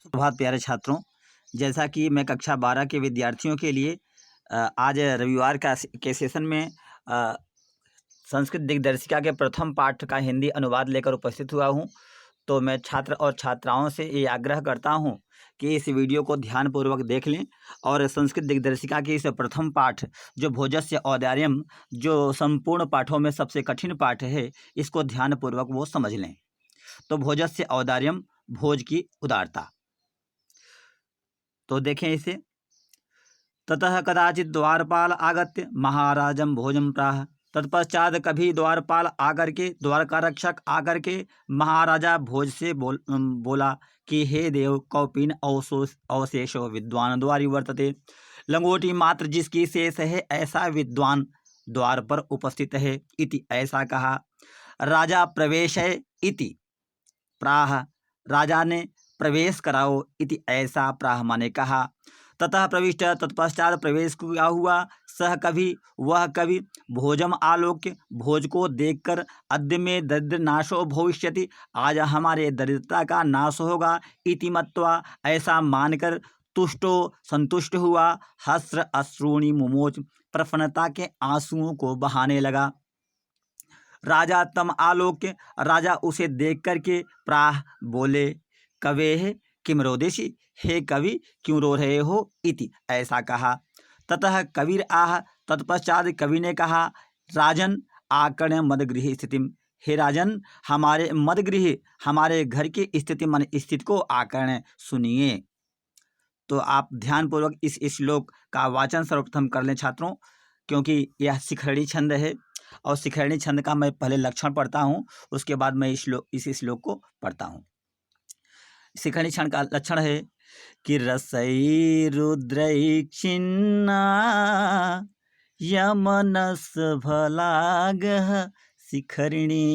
सुप्रभात प्यारे छात्रों, जैसा कि मैं कक्षा 12 के विद्यार्थियों के लिए आज रविवार के सेशन में संस्कृत दिग्दर्शिका के प्रथम पाठ का हिंदी अनुवाद लेकर उपस्थित हुआ हूं। तो मैं छात्र और छात्राओं से ये आग्रह करता हूं कि इस वीडियो को ध्यानपूर्वक देख लें और संस्कृत दिग्दर्शिका की इस प्रथम पाठ जो भोजस्य औदार्यम, जो संपूर्ण पाठों में सबसे कठिन पाठ है, इसको ध्यानपूर्वक वो समझ लें। तो भोजस्य औदार्यम, भोज की उदारता। तो देखें इसे। ततः कदाचित द्वारपाल आगत्य महाराजम भोजम प्राह। तत्पश्चात कभी द्वारपाल आकर के, द्वार का रक्षक आकर के महाराजा भोज से बोला कि हे देव, कौपीन अवशेषो विद्वान द्वारी वर्तते। लंगोटी मात्र जिसकी शेष है, ऐसा विद्वान द्वार पर उपस्थित है। इति ऐसा कहा। राजा प्रवेश है इति प्राह, राजा ने प्रवेश कराओ। इति ऐसा प्राह माने कहा। ततः प्रविष्ट, तत्पश्चात प्रवेश किया हुआ। सह कवि, वह कवि, भोजम आलोक्य, भोज को देखकर, अद्य में दरिद्र नाशो भविष्यति, आज हमारे दरिद्रता का नाश होगा। इति मत्वा, ऐसा मानकर, तुष्टो संतुष्ट हुआ। हस्र अश्रूणि मुमोच, प्रसन्नता के आंसुओं को बहाने लगा। राजा तम आलोक्य, राजा उसे देख करके प्राह बोले, कवेः किम रोदिषि, हे कवि क्यों रो रहे हो। इति ऐसा कहा। ततः कविर आह, तत्पश्चात कवि ने कहा, राजन आकर्ण मदगृह स्थितिम, हे राजन हमारे मदगृह, हमारे घर की स्थिति मन स्थिति को आकर्ण सुनिए। तो आप ध्यानपूर्वक इस श्लोक का वाचन सर्वप्रथम कर लें छात्रों, क्योंकि यह शिखरणी छंद है और शिखरणी छंद का मैं पहले लक्षण पढ़ता हूँ, उसके बाद मैं इस श्लोक को पढ़ता हूँ। शिखरणी छंद का लक्षण है कि रसई रुद्रई छिन्ना यमनस भलागह शिखरिणी,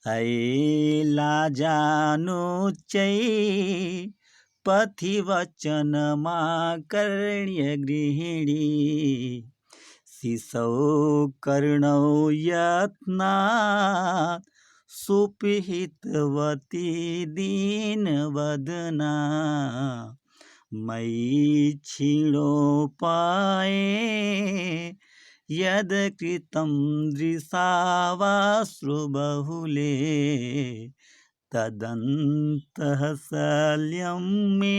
ऐला जानुचै पथि वचन माकर्ण्य गृहिणी, शिशौ कर्णौ यत्ना सुपिहितवती दीनवदना, मयि क्षीणोपाये यद कृतं दृशावाश्रुबहुले, तदन्तः शल्यं मे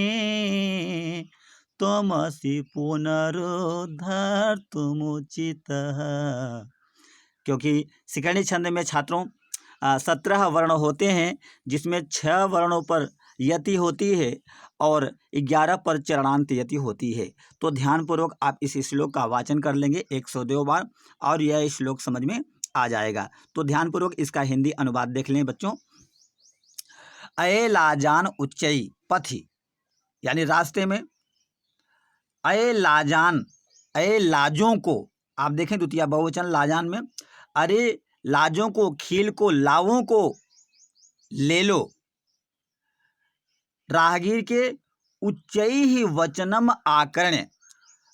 त्वमसि पुनरुद्धर्तुमुचितः। क्योंकि शिखरणी छंद में छात्रों 17 वर्ण होते हैं, जिसमें 6 वर्णों पर यति होती है और 11 पर चरणांत यति होती है। तो ध्यानपूर्वक आप इस श्लोक का वाचन कर लेंगे 102 बार और यह श्लोक समझ में आ जाएगा। तो ध्यानपूर्वक इसका हिंदी अनुवाद देख लें बच्चों। अये लाजान उच्चई पथि, यानी रास्ते में। अये लाजान, अये लाजों को, आप देखें द्वितीय बहुवचन लाजान में, अरे लाजों को, खील को, लावों को ले लो। राहगीर के उच्चई ही वचनम आकर्ण,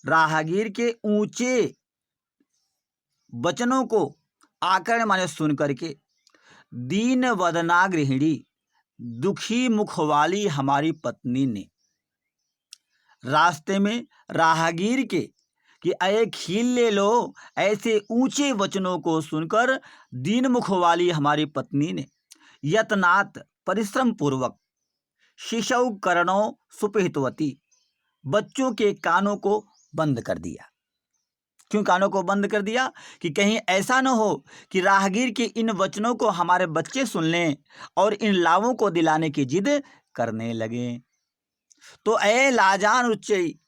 राहगीर के ऊंचे वचनों को आकर्ण माने सुन करके, दीन वदना गृहिणी, दुखी मुख वाली हमारी पत्नी ने। रास्ते में राहगीर के कि अये खील ले लो, ऐसे ऊंचे वचनों को सुनकर दीन मुख वाली हमारी पत्नी ने यत्नात् परिश्रम पूर्वक, शिशौ कर्णो सुपहितवती, बच्चों के कानों को बंद कर दिया। क्यों कानों को बंद कर दिया? कि कहीं ऐसा न हो कि राहगीर के इन वचनों को हमारे बच्चे सुन लें और इन लाभों को दिलाने की जिद करने लगे। तो अये लाजान उच्चई,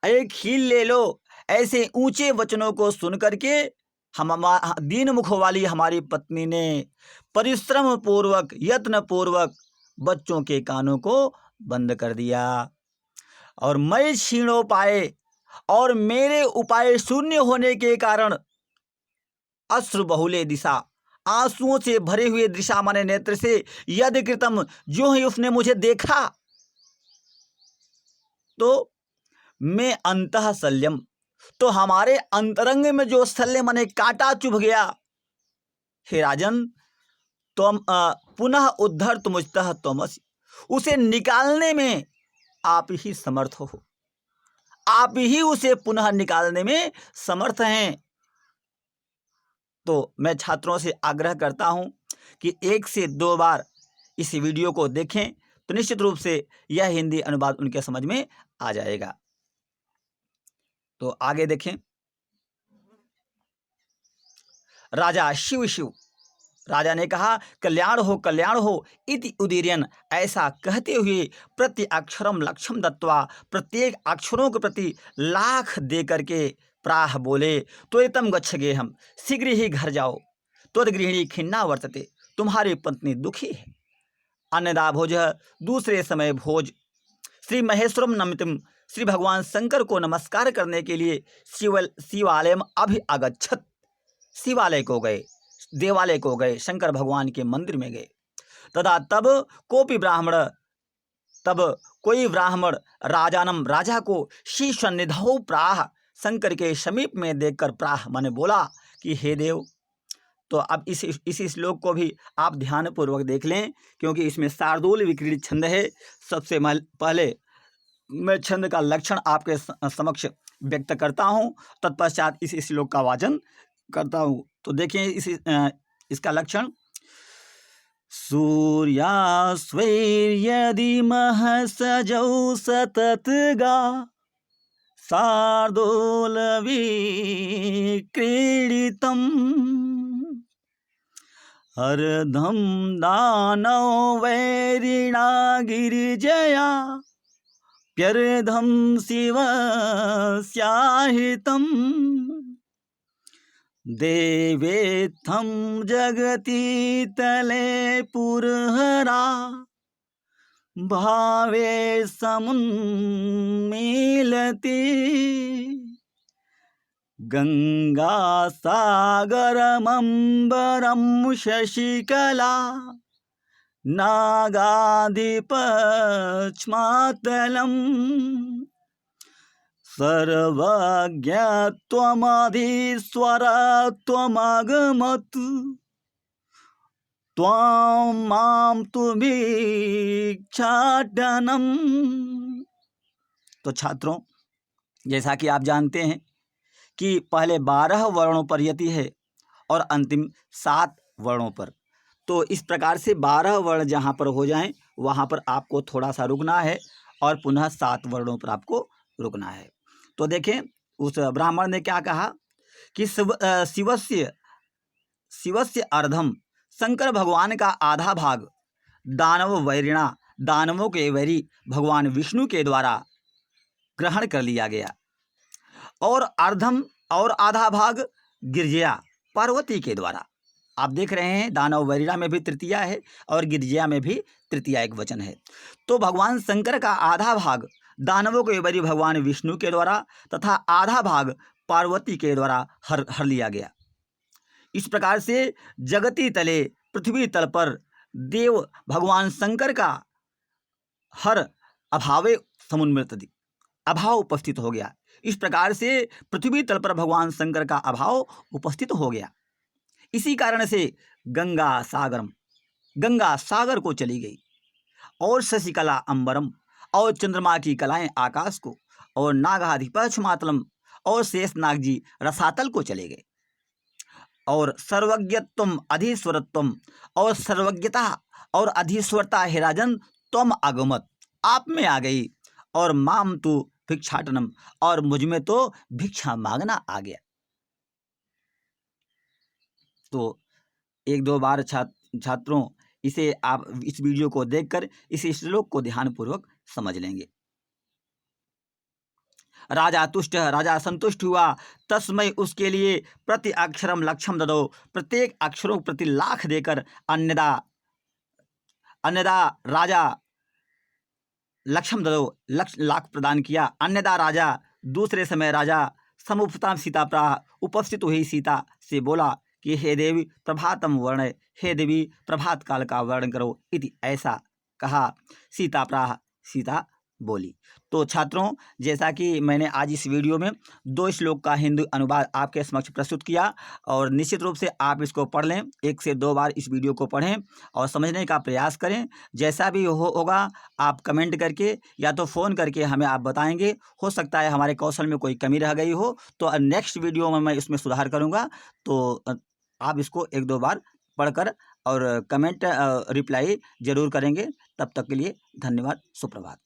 अये खील ले लो, ऐसे ऊंचे वचनों को सुन करके हम दीन मुख वाली हमारी पत्नी ने परिश्रम पूर्वक, यत्न पूर्वक बच्चों के कानों को बंद कर दिया। और मैं क्षीणोपाय, और मेरे उपाय शून्य होने के कारण, अश्रु बहुले दिशा, आंसुओं से भरे हुए दिशा माने नेत्र से, यदि कृतम जो ही उसने मुझे देखा, तो मैं अंतः शल्यम, तो हमारे अंतरंग में जो शल्य माने कांटा चुभ गया। हे राजन, तुम पुनः उद्धर तुमुस्तः त्वमसि, उसे निकालने में आप ही समर्थ हो, आप ही उसे पुनः निकालने में समर्थ हैं। तो मैं छात्रों से आग्रह करता हूं कि 1 से 2 बार इस वीडियो को देखें, तो निश्चित रूप से यह हिंदी अनुवाद उनके समझ में आ जाएगा। तो आगे देखें। राजा शिव शिव, राजा ने कहा कल्याण हो इति उदीर्यन, ऐसा कहते हुए प्रति अक्षरम लक्षम दत्वा, प्रत्येक अक्षरों के प्रति लाख दे करके प्राह बोले, त्वरितम गच्छगे हम, शीघ्र ही घर जाओ, त्वद्गृहिणी खिन्ना वर्तते, तुम्हारी पत्नी दुखी है। अन्यदा भोज, दूसरे समय भोज। श्री महेश्वरम नमितम, श्री भगवान शंकर को नमस्कार करने के लिए शिवालयम अभि अगच्छत, शिवालय को गए, देवालय को गए, शंकर भगवान के मंदिर में गए। तथा तब कोई ब्राह्मण राजानम, राजा को शीर्षनिधौ प्राह, शंकर के समीप में देखकर प्राह माने बोला कि हे देव। तो अब इस श्लोक को भी आप ध्यानपूर्वक देख लें, क्योंकि इसमें शार्दूल विक्रीडित छंद है। सबसे पहले मैं छंद का लक्षण आपके समक्ष व्यक्त करता हूं, तत्पश्चात इस श्लोक का वाचन करता हूं। तो देखिए इसका लक्षण। सूर्यास्वैर्यदिमः सजौ सततगा, शार्दूल विक्रीडितम्, अर्धं दानव वैरिणा गिरिजया, प्यर्धं शिवस्याहितम्, देवेत्थं जगति तले पुरहरा, भावे समुन्मीलति, गंगा सागरमंबरं शशिकला, नागाधिपच्मातलम्, सर्वज्ञ त्वमधीश्वर त्वमगमत्, त्वां मां तु भिक्षाटनम्। तो छात्रों, जैसा कि आप जानते हैं कि पहले 12 वर्णों पर यति है और अंतिम 7 वर्णों पर। तो इस प्रकार से 12 वर्ण जहाँ पर हो जाएं वहाँ पर आपको थोड़ा सा रुकना है और पुनः 7 वर्णों पर आपको रुकना है। तो देखें उस ब्राह्मण ने क्या कहा कि शिवस्य अर्धम, शंकर भगवान का आधा भाग, दानव वैरिणा, दानवों के वैरी भगवान विष्णु के द्वारा ग्रहण कर लिया गया, और अर्धम और आधा भाग गिरिजया, पार्वती के द्वारा। आप देख रहे हैं दानव वैरिणा में भी तृतीया है और गिरिजया में भी तृतीया एक वचन है। तो भगवान शंकर का आधा भाग दानवों के वैरी भगवान विष्णु के द्वारा तथा आधा भाग पार्वती के द्वारा हर लिया गया। इस प्रकार से जगती तले, पृथ्वी तल पर देव भगवान शंकर का हर अभावे समुन्मृतति, अभाव उपस्थित हो गया। इस प्रकार से पृथ्वी तल पर भगवान शंकर का अभाव उपस्थित हो गया। इसी कारण से गंगा सागर को चली गई, और शशिकला अंबरम, और चंद्रमा की कलाएं आकाश को, और नागाधिपच्मातलम, और शेषनाग जी रसातल को चले गए, और सर्वज्ञत्वम अधीश्वरत्वम, और सर्वज्ञता और अधीश्वरता हे राजन त्वम आगमत, आप में आ गई, और माम तु भिक्षाटनम, और मुझ में तो भिक्षा मांगना आ गया। तो 1-2 बार छात्रों इसे आप इस वीडियो को देखकर इस श्लोक को ध्यानपूर्वक समझ लेंगे। राजा तुष्ट, राजा संतुष्ट हुआ, तस्मै उसके लिए प्रति अक्षरम लक्षम ददो, प्रत्येक अक्षरों प्रति लाख देकर, अन्यदा राजा लक्षम ददो, लाख प्रदान किया। अन्यदा राजा, दूसरे समय राजा, समुपताम सीता प्राह, उपस्थित हुई सीता से बोला कि हे देवी प्रभातम वर्ण, हे देवी प्रभात काल का वर्णन करो, इति ऐसा कहा। सीता प्राह, सीता बोली। तो छात्रों, जैसा कि मैंने आज इस वीडियो में 2 श्लोक का हिंदी अनुवाद आपके समक्ष प्रस्तुत किया और निश्चित रूप से आप इसको पढ़ लें, 1 से 2 बार इस वीडियो को पढ़ें और समझने का प्रयास करें। जैसा भी होगा आप कमेंट करके या तो फ़ोन करके हमें आप बताएँगे। हो सकता है हमारे कौशल में कोई कमी रह गई हो, तो नेक्स्ट वीडियो में मैं इसमें सुधार करूँगा। तो आप इसको 1-2 बार पढ़कर और कमेंट रिप्लाई ज़रूर करेंगे। तब तक के लिए धन्यवाद, सुप्रभात।